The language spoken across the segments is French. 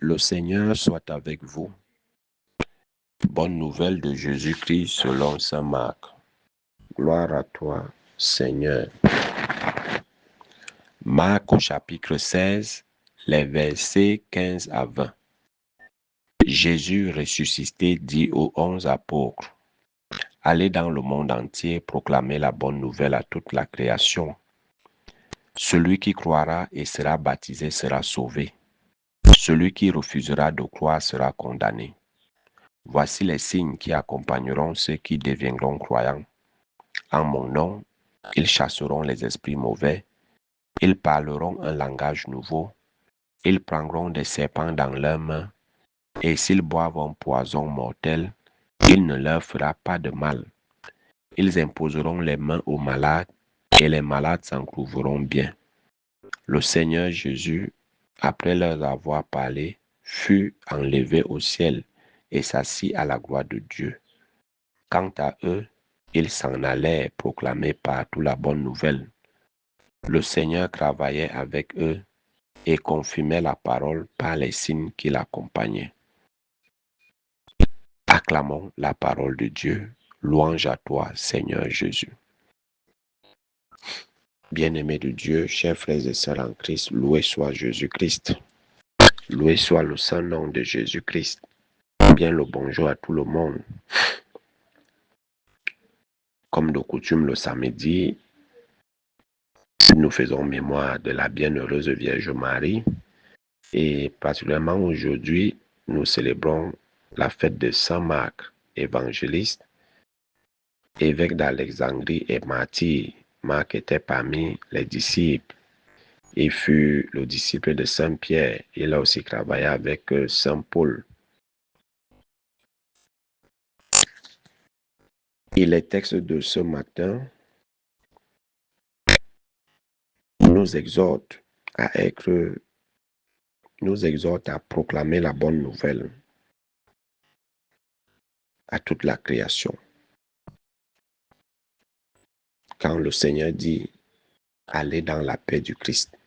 Le Seigneur soit avec vous. Bonne nouvelle de Jésus-Christ selon saint Marc. Gloire à toi, Seigneur. Marc au chapitre 16, les versets 15 à 20. Jésus ressuscité dit aux 11 apôtres, « Allez dans le monde entier proclamer la bonne nouvelle à toute la création. Celui qui croira et sera baptisé sera sauvé. Celui qui refusera de croire sera condamné. Voici les signes qui accompagneront ceux qui deviendront croyants. En mon nom, ils chasseront les esprits mauvais, ils parleront un langage nouveau, ils prendront des serpents dans leurs mains, et s'ils boivent un poison mortel, il ne leur fera pas de mal. Ils imposeront les mains aux malades, et les malades s'en trouveront bien. Le Seigneur Jésus, après leur avoir parlé, fut enlevé au ciel et s'assit à la gloire de Dieu. Quant à eux, ils s'en allaient proclamer partout la bonne nouvelle. Le Seigneur travaillait avec eux et confirmait la parole par les signes qui l'accompagnaient. Acclamons la parole de Dieu. Louange à toi, Seigneur Jésus. Bien-aimés de Dieu, chers frères et sœurs en Christ, loué soit Jésus-Christ. Loué soit le saint nom de Jésus-Christ. Bien le bonjour à tout le monde. Comme de coutume le samedi, nous faisons mémoire de la bienheureuse Vierge Marie et particulièrement aujourd'hui, nous célébrons la fête de Saint Marc, évangéliste, évêque d'Alexandrie et martyr. Marc était parmi les disciples. Il fut le disciple de Saint Pierre. Il a aussi travaillé avec Saint Paul. Et les textes de ce matin nous exhortent à proclamer la bonne nouvelle à toute la création. Quand le Seigneur dit « Allez dans la paix du Christ »,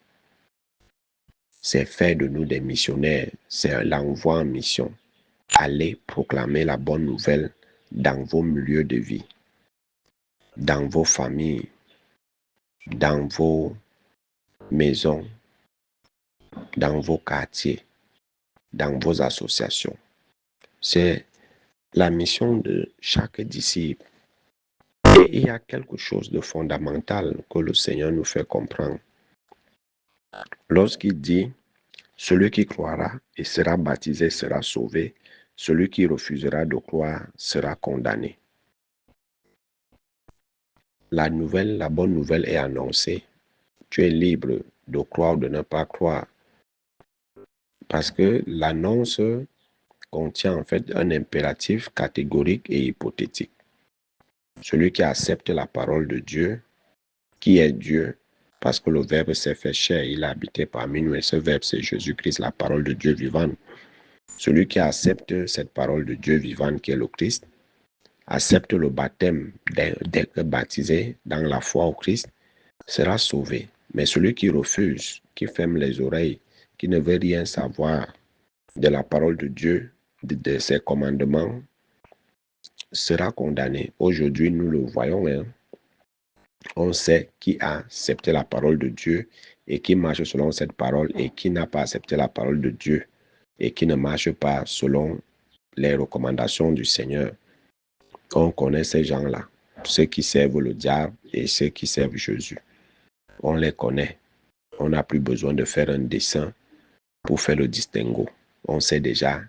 c'est faire de nous des missionnaires, c'est l'envoi en mission. Allez proclamer la bonne nouvelle dans vos milieux de vie, dans vos familles, dans vos maisons, dans vos quartiers, dans vos associations. C'est la mission de chaque disciple. Et il y a quelque chose de fondamental que le Seigneur nous fait comprendre. Lorsqu'il dit « Celui qui croira et sera baptisé sera sauvé, celui qui refusera de croire sera condamné. » La bonne nouvelle est annoncée. Tu es libre de croire ou de ne pas croire. Parce que l'annonce contient en fait un impératif catégorique et hypothétique. Celui qui accepte la parole de Dieu, qui est Dieu, parce que le Verbe s'est fait chair, il a habité parmi nous, et ce Verbe c'est Jésus-Christ, la parole de Dieu vivante. Celui qui accepte cette parole de Dieu vivante qui est le Christ, accepte le baptême d'être baptisé dans la foi au Christ, sera sauvé. Mais celui qui refuse, qui ferme les oreilles, qui ne veut rien savoir de la parole de Dieu, de ses commandements, sera condamné. Aujourd'hui, nous le voyons. On sait qui a accepté la parole de Dieu et qui marche selon cette parole et qui n'a pas accepté la parole de Dieu et qui ne marche pas selon les recommandations du Seigneur. On connaît ces gens-là, ceux qui servent le diable et ceux qui servent Jésus. On les connaît. On n'a plus besoin de faire un dessin pour faire le distinguo. On sait déjà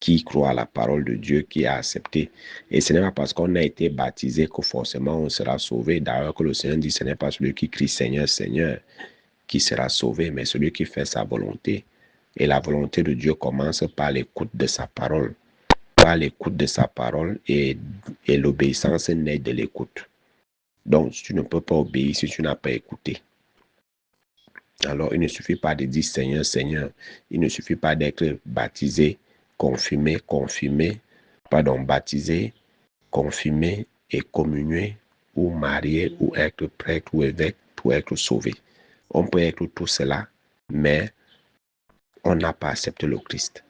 qui croit à la parole de Dieu, qui a accepté. Et ce n'est pas parce qu'on a été baptisé que forcément on sera sauvé. D'ailleurs, que le Seigneur dit, ce n'est pas celui qui crie Seigneur, Seigneur, qui sera sauvé, mais celui qui fait sa volonté. Et la volonté de Dieu commence par l'écoute de sa parole. Par l'écoute de sa parole et l'obéissance naît de l'écoute. Donc, tu ne peux pas obéir si tu n'as pas écouté. Alors, il ne suffit pas de dire Seigneur, Seigneur. Il ne suffit pas d'être baptisé, baptisé, confirmé et communié, ou marié, ou être prêtre ou évêque pour être sauvé. On peut être tout cela, mais on n'a pas accepté le Christ.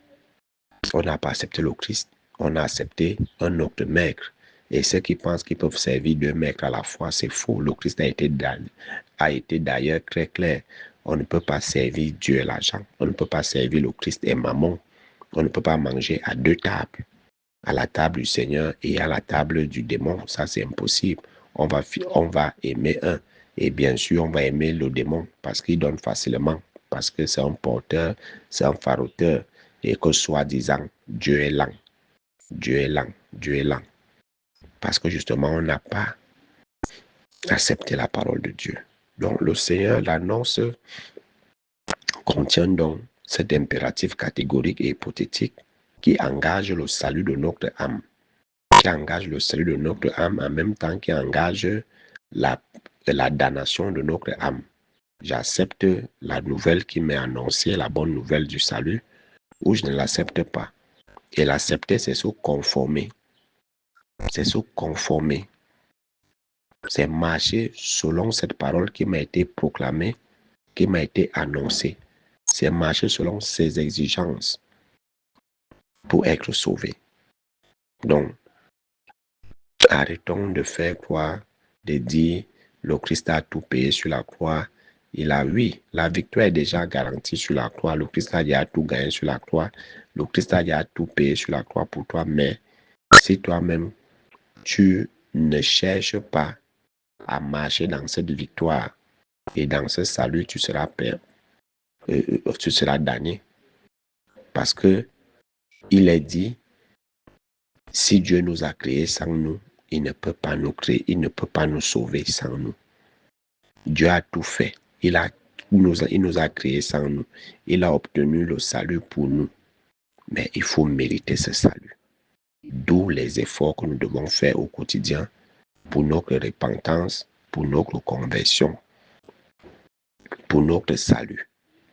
On n'a pas accepté le Christ. On a accepté un autre maître. Et ceux qui pensent qu'ils peuvent servir deux maîtres à la fois, c'est faux. Le Christ a été d'ailleurs très clair. On ne peut pas servir Dieu et l'argent. On ne peut pas servir le Christ et Mammon. On ne peut pas manger à deux tables. À la table du Seigneur et à la table du démon. Ça, c'est impossible. On va aimer un. Et bien sûr, on va aimer le démon parce qu'il donne facilement. Parce que c'est un porteur, c'est un faroteur. Et que soi-disant, Dieu est lent. Dieu est lent. Dieu est lent. Parce que justement, on n'a pas accepté la parole de Dieu. Donc, le Seigneur, l'annonce contient donc cet impératif catégorique et hypothétique qui engage le salut de notre âme. Qui engage le salut de notre âme en même temps qui engage la damnation de notre âme. J'accepte la nouvelle qui m'est annoncée, la bonne nouvelle du salut, ou je ne l'accepte pas. Et l'accepter, c'est se conformer. C'est se conformer. C'est marcher selon cette parole qui m'a été proclamée, qui m'a été annoncée. C'est marcher selon ses exigences pour être sauvé. Donc, arrêtons de faire croire, de dire, le Christ a tout payé sur la croix. Oui, la victoire est déjà garantie sur la croix. Le Christ a déjà tout gagné sur la croix. Le Christ a déjà tout payé sur la croix pour toi. Mais si toi-même, tu ne cherches pas à marcher dans cette victoire et dans ce salut, tu seras damné. Parce que il est dit, si Dieu nous a créés sans nous, il ne peut pas nous créer, il ne peut pas nous sauver sans nous. Dieu a tout fait. Il nous a créés sans nous. Il a obtenu le salut pour nous. Mais il faut mériter ce salut. D'où les efforts que nous devons faire au quotidien pour notre repentance, pour notre conversion, pour notre salut.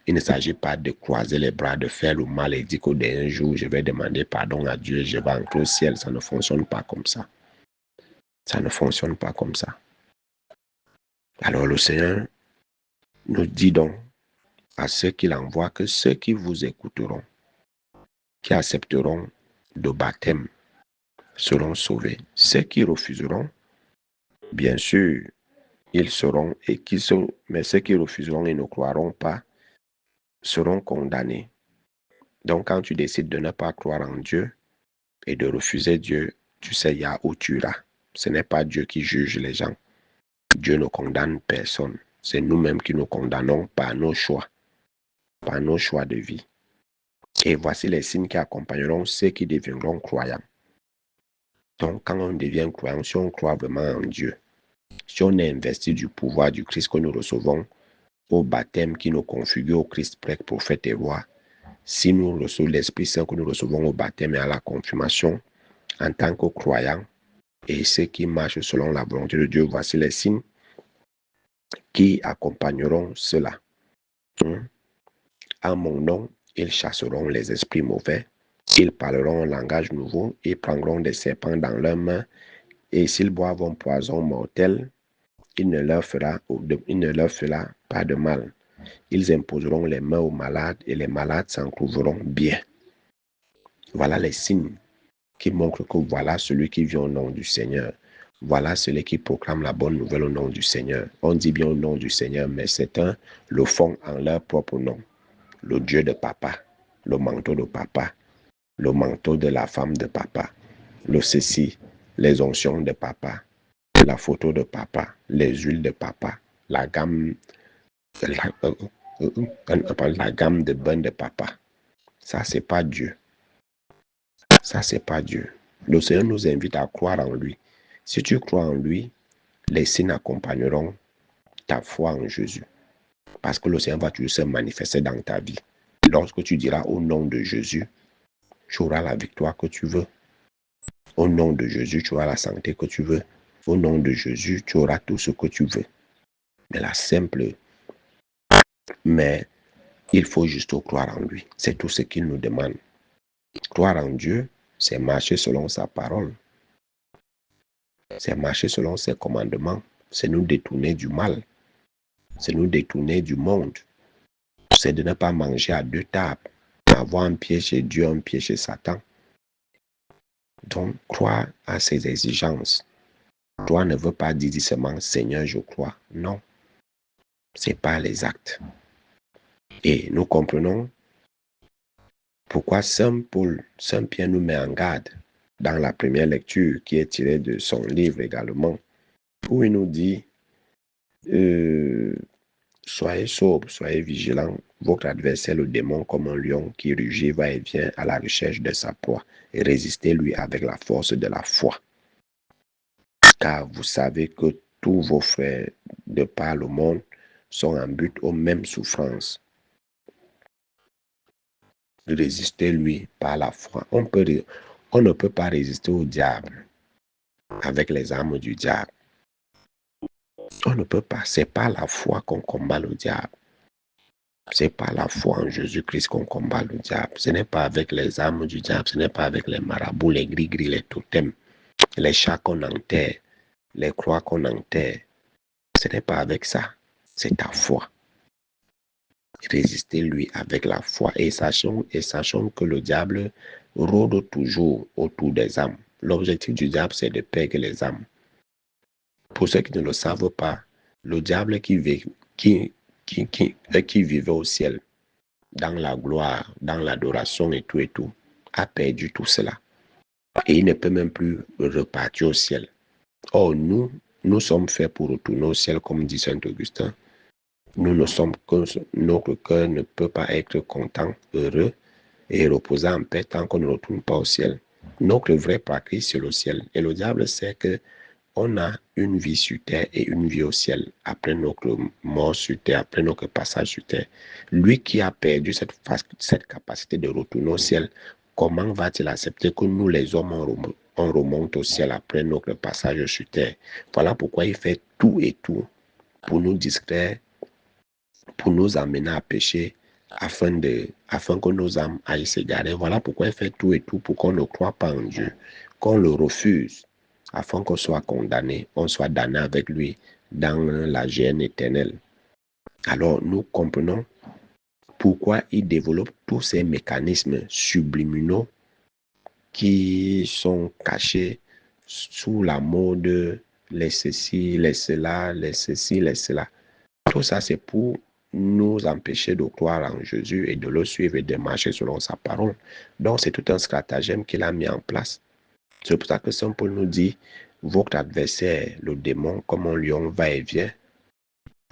Il ne s'agit pas de croiser les bras, de faire le mal et dire qu'au dernier jour, je vais demander pardon à Dieu et je vais entrer au ciel. Ça ne fonctionne pas comme ça. Ça ne fonctionne pas comme ça. Alors le Seigneur nous dit donc à ceux qu'il envoie que ceux qui vous écouteront, qui accepteront le baptême, seront sauvés. Ceux qui refuseront, bien sûr, ils seront, mais ceux qui refuseront et ne croiront pas, seront condamnés. Donc quand tu décides de ne pas croire en Dieu et de refuser Dieu, tu sais, il y a où tu iras. Ce n'est pas Dieu qui juge les gens. Dieu ne condamne personne. C'est nous-mêmes qui nous condamnons par nos choix de vie. Et voici les signes qui accompagneront ceux qui deviendront croyants. Donc, quand on devient croyant, si on croit vraiment en Dieu, si on est investi du pouvoir du Christ que nous recevons au baptême qui nous configure au Christ prêtre, prophète et roi, si nous recevons l'Esprit Saint que nous recevons au baptême et à la confirmation en tant que croyants, et ceux qui marchent selon la volonté de Dieu, voici les signes qui accompagneront cela. En mon nom, ils chasseront les esprits mauvais, ils parleront un langage nouveau, ils prendront des serpents dans leurs mains, et s'ils boivent un poison mortel, il ne leur fera pas de mal. Ils imposeront les mains aux malades, et les malades s'en trouveront bien. Voilà les signes qui montrent que voilà celui qui vient au nom du Seigneur. Voilà celui qui proclame la bonne nouvelle au nom du Seigneur. On dit bien au nom du Seigneur, mais certains le font en leur propre nom. Le Dieu de papa, le manteau de papa, le manteau de la femme de papa, le ceci, les onctions de papa, la photo de papa, les huiles de papa, la gamme de bain de papa. Ça, c'est pas Dieu. Ça, c'est pas Dieu. Le Seigneur nous invite à croire en lui. Si tu crois en lui, les signes accompagneront ta foi en Jésus. Parce que le Seigneur va toujours se manifester dans ta vie. Lorsque tu diras au nom de Jésus, tu auras la victoire que tu veux. Au nom de Jésus, tu auras la santé que tu veux. Au nom de Jésus, tu auras tout ce que tu veux. Mais il faut juste croire en lui. C'est tout ce qu'il nous demande. Croire en Dieu, c'est marcher selon sa parole. C'est marcher selon ses commandements. C'est nous détourner du mal. C'est nous détourner du monde. C'est de ne pas manger à deux tables. avoir un pied chez Dieu, un pied chez Satan. Donc, croire à ses exigences. Croire ne veut pas dire seulement Seigneur, je crois. Non, ce n'est pas les actes. Et nous comprenons pourquoi Saint Pierre nous met en garde dans la première lecture qui est tirée de son livre également, où il nous dit soyez sobres, soyez vigilants. Votre adversaire, le démon, comme un lion qui rugit, va et vient à la recherche de sa proie, et résistez-lui avec la force de la foi. Car vous savez que tous vos frères de par le monde sont en but aux mêmes souffrances. Résistez-lui par la foi. On ne peut pas résister au diable avec les armes du diable. On ne peut pas. C'est par la foi qu'on combat le diable. C'est par la foi en Jésus-Christ qu'on combat le diable. Ce n'est pas avec les armes du diable. Ce n'est pas avec les marabouts, les gris-gris, les totems, les chats qu'on enterre, les croix qu'on enterre. Ce n'est pas avec ça. C'est ta foi. Résistez-lui avec la foi et sachons que le diable rôde toujours autour des âmes. L'objectif du diable, c'est de perdre les âmes. Pour ceux qui ne le savent pas, le diable qui vivait au ciel, dans la gloire, dans l'adoration et tout, a perdu tout cela. Et il ne peut même plus repartir au ciel. Or, nous sommes faits pour retourner au ciel, comme dit Saint Augustin. Nous ne sommes que notre cœur ne peut pas être content, heureux et reposer en paix tant qu'on ne retourne pas au ciel. Notre vrai patrie, c'est le ciel. Et le diable sait que on a une vie sur terre et une vie au ciel après notre mort sur terre, après notre passage sur terre. Lui qui a perdu cette capacité de retourner au ciel, comment va-t-il accepter que nous, les hommes, on remonte au ciel après notre passage sur terre? Voilà pourquoi il fait tout et tout pour nous distraire, pour nous amener à pécher, afin que nos âmes aillent s'égarer. Voilà pourquoi il fait tout et tout pour qu'on ne croit pas en Dieu, qu'on le refuse, afin qu'on soit condamné, on soit damné avec lui dans la géhenne éternelle. Alors nous comprenons pourquoi il développe tous ces mécanismes subliminaux qui sont cachés sous la mode les ceci, les cela, les ceci, les cela. Tout ça, c'est pour nous empêcher de croire en Jésus et de le suivre et de marcher selon sa parole. Donc, c'est tout un stratagème qu'il a mis en place. C'est pour ça que Saint Paul nous dit, votre adversaire, le démon, comme un lion, va et vient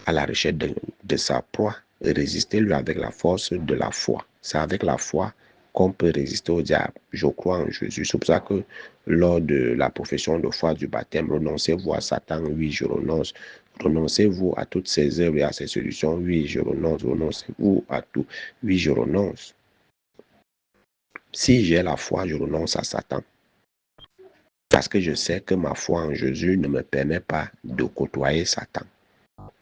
à la recherche de sa proie. Résistez-lui avec la force de la foi. C'est avec la foi qu'on peut résister au diable. Je crois en Jésus. C'est pour ça que lors de la profession de foi du baptême, renoncez-vous à Satan, oui, je renonce. Renoncez-vous à toutes ces œuvres et à ces solutions, oui, je renonce. Renoncez-vous à tout, oui, je renonce. Si j'ai la foi, je renonce à Satan. Parce que je sais que ma foi en Jésus ne me permet pas de côtoyer Satan.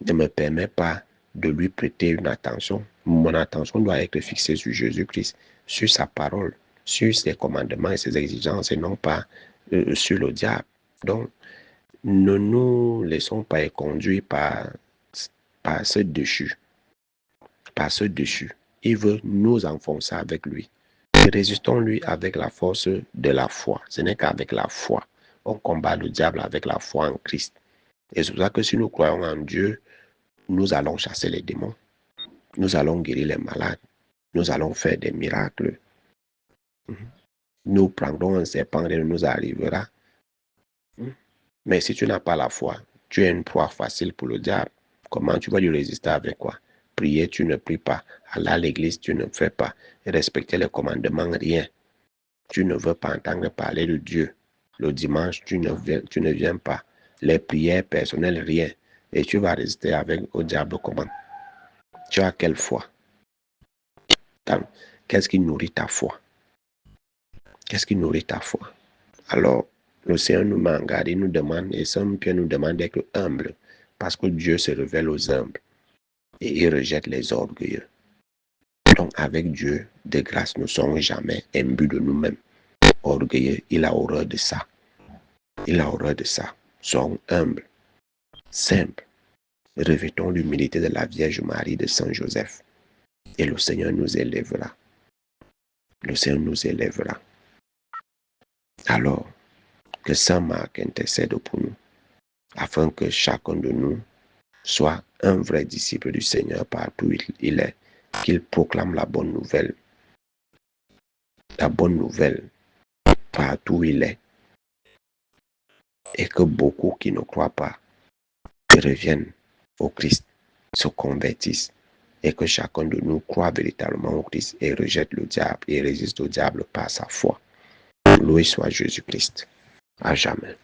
Ne me permet pas de lui prêter une attention. Mon attention doit être fixée sur Jésus-Christ, sur sa parole, sur ses commandements et ses exigences et non pas sur le diable. Donc, ne nous laissons pas conduire par ce déchu. Par ce déchu. Il veut nous enfoncer avec lui. Résistons-lui avec la force de la foi. Ce n'est qu'avec la foi. On combat le diable avec la foi en Christ. Et c'est pour ça que si nous croyons en Dieu, nous allons chasser les démons. Nous allons guérir les malades. Nous allons faire des miracles. Nous prendrons un serpent et il nous arrivera. Mais si tu n'as pas la foi, tu es une proie facile pour le diable. Comment tu vas lui résister avec quoi? Prier, tu ne pries pas. Aller à l'église, tu ne fais pas. Respecter les commandements, rien. Tu ne veux pas entendre parler de Dieu. Le dimanche, tu ne viens pas. Les prières personnelles, rien. Et tu vas résister au diable comment? Tu as quelle foi? Qu'est-ce qui nourrit ta foi? Qu'est-ce qui nourrit ta foi? Alors, le Seigneur nous met en garde, il nous demande, et Saint Pierre nous demande d'être humble, parce que Dieu se révèle aux humbles et il rejette les orgueilleux. Donc, avec Dieu, de grâce, nous ne sommes jamais imbus de nous-mêmes. Orgueilleux, il a horreur de ça. Il a horreur de ça. Soyons humbles, simples. Revêtons l'humilité de la Vierge Marie de Saint Joseph. Et le Seigneur nous élèvera. le Seigneur nous élèvera. Alors, que Saint Marc intercède pour nous, afin que chacun de nous soit un vrai disciple du Seigneur partout où il est, qu'il proclame la bonne nouvelle partout où il est, et que beaucoup qui ne croient pas reviennent au Christ, se convertissent, et que chacun de nous croit véritablement au Christ et rejette le diable et résiste au diable par sa foi. Loué soit Jésus-Christ, à jamais.